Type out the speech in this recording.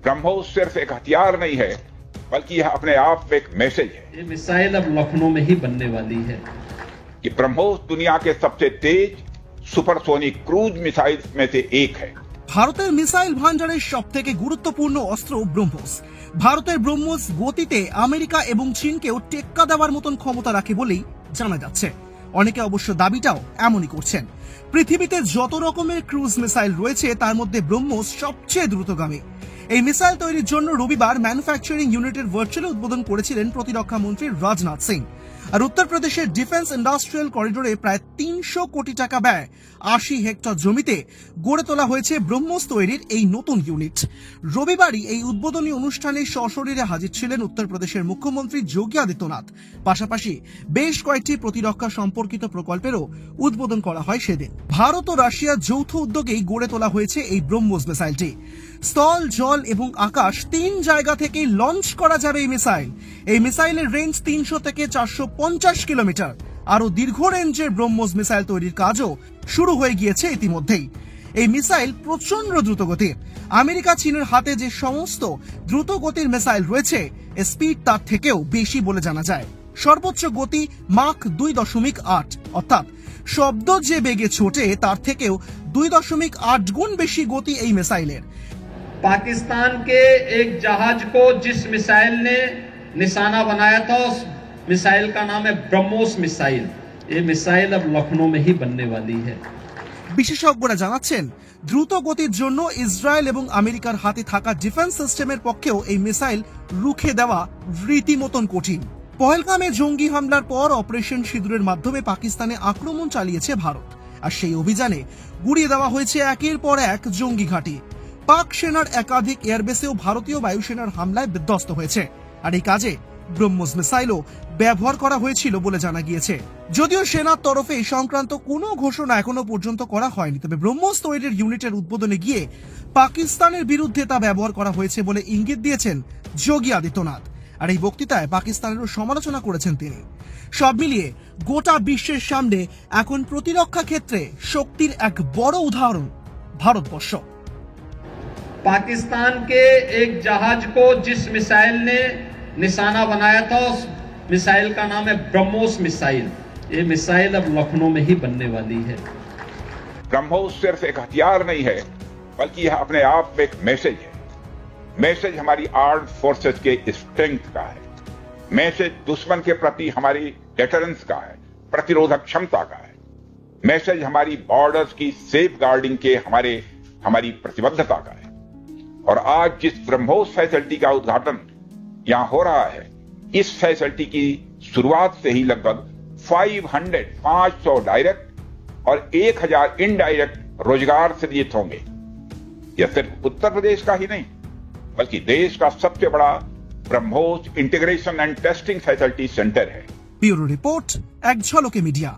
ब्रह्मोस सिर्फ एक हथियार नहीं है, बल्कि यह अपने आप में एक मैसेज है। ये मिसाइल अब लखनऊ में ही बनने वाली है कि ब्रह्मोस दुनिया के सबसे तेज সুপারসোনিক ক্রুজ মিসাইল में से एक है। ভারতের মিসাইল ভান্ডারের সবথেকে গুরুত্বপূর্ণ অস্ত্র ব্রহ্মোস। ভারতের ব্রহ্মোস গতিতে আমেরিকা এবং চীনকেও টেক্কা দেওয়ার মতন ক্ষমতা রাখে বলেই জানা যাচ্ছে। অনেকে অবশ্য দাবিটাও এমনই করছেন। পৃথিবীতে যত রকমের ক্রুজ মিসাইল রয়েছে তার মধ্যে ব্রহ্মোস সবচেয়ে দ্রুতগামী। এই মিসাইল তৈরির জন্য রবিবার ম্যানুফ্যাকচারিং ইউনিটের ভার্চুয়ালি উদ্বোধন করেছিলেন প্রতিরক্ষা মন্ত্রী রাজনাথ সিং। আর উত্তরপ্রদেশের ডিফেন্স ইন্ডাস্ট্রিয়াল করিডোরে প্রায় 300 কোটি টাকা ব্যয় 80 হেক্টর জমিতে গড়ে তোলা হয়েছে ব্রহ্মোস তৈরির এই নতুন ইউনিট। রবিবারই এই উদ্বোধনী অনুষ্ঠানে সশরীরে হাজির ছিলেন উত্তরপ্রদেশের মুখ্যমন্ত্রী যোগী আদিত্যনাথ। পাশাপাশি বেশ কয়েকটি প্রতিরক্ষা সম্পর্কিত প্রকল্পেরও উদ্বোধন করা হয় সেদিন। ভারত ও রাশিয়ার যৌথ উদ্যোগেই গড়ে তোলা হয়েছে এই ব্রহ্মোস মিসাইলটি। স্থল, জল এবং আকাশ 3 জায়গা থেকে লঞ্চ করা যাবে এই মিসাইল। এই মিসাইলের রেঞ্জ 300 থেকে 450 কিলোমিটার। আরো দীর্ঘ রেঞ্জের ব্রহ্মোস মিসাইল তৈরির কাজও শুরু হয়ে গিয়েছে ইতিমধ্যেই। এই মিসাইল প্রচন্ড দ্রুতগতির। আমেরিকা চীনের হাতে যে সমস্ত দ্রুতগতির মিসাইল রয়েছে স্পিড তার থেকেও বেশি বলে জানা যায়। সর্বোচ্চ গতি মাখ 2.8, অর্থাৎ শব্দ যে বেগে ছোটে তার থেকেও 2.8 গুণ বেশি গতি এই মিসাইলের। पाकिस्तान के एक जहाज को जिस मिसाइल ने निशाना बनाया था उस मिसाइल का नाम है ब्रह्मोस मिसाइल। ये मिसाइल अब लखनऊ में ही बनने वाली है। বিশেষজ্ঞরা জানাচ্ছেন দ্রুত গতির জন্য ইসরায়েল এবং আমেরিকার হাতে থাকা ডিফেন্স সিস্টেমের পক্ষেও এই মিসাইল রুখে দেওয়া রীতিমতন কঠিন। পহেলগামে জঙ্গি হামলার পর অপারেশন সিঁদুরের মাধ্যমে পাকিস্তানে আক্রমণ চালিয়েছে ভারত। আর সেই অভিযানে গুড়িয়ে দেওয়া হয়েছে একের পর এক জঙ্গি ঘাঁটি। পাক সেনার একাধিক এয়ারবেসেও ভারতীয় বায়ুসেনার হামলায় বিধ্বস্ত হয়েছে। আর এই কাজে ব্রহ্মোস মিসাইলও ব্যবহার করা হয়েছিল বলে জানা গিয়েছে। যদিও সেনার তরফে এই সংক্রান্ত কোনো ঘোষণা এখনো পর্যন্ত করা হয়নি, তবে ব্রহ্মোস তৈরির ইউনিটের উদ্বোধনে গিয়ে পাকিস্তানের বিরুদ্ধে তা ব্যবহার করা হয়েছে বলে ইঙ্গিত দিয়েছেন যোগী আদিত্যনাথ। আর এই বক্তৃতায় পাকিস্তানেরও সমালোচনা করেছেন তিনি। সব মিলিয়ে গোটা বিশ্বের সামনে এখন প্রতিরক্ষা ক্ষেত্রে শক্তির এক বড় উদাহরণ ভারতবর্ষ। पाकिस्तान के एक जहाज को जिस मिसाइल ने निशाना बनाया था उस मिसाइल का नाम है ब्रह्मोस मिसाइल। ये मिसाइल अब लखनऊ में ही बनने वाली है। ब्रह्मोस सिर्फ एक हथियार नहीं है, बल्कि यह अपने आप में एक मैसेज है। मैसेज हमारी आर्म्ड फोर्सेस के स्ट्रेंथ का है। मैसेज दुश्मन के प्रति हमारी डेटरेंस का है, प्रतिरोधक क्षमता का है। मैसेज हमारी बॉर्डर्स की सेफ गार्डिंग के हमारी प्रतिबद्धता का है। और आज जिस ब्रह्मोस फैसिलिटी का उद्घाटन यहां हो रहा है, इस फैसिलिटी की शुरुआत से ही लगभग 500 डायरेक्ट और 1000 इनडायरेक्ट रोजगार सृजित होंगे। यह सिर्फ उत्तर प्रदेश का ही नहीं, बल्कि देश का सबसे बड़ा BrahMos integration and testing facility centre है। ब्यूरो रिपोर्ट, एक झलके मीडिया।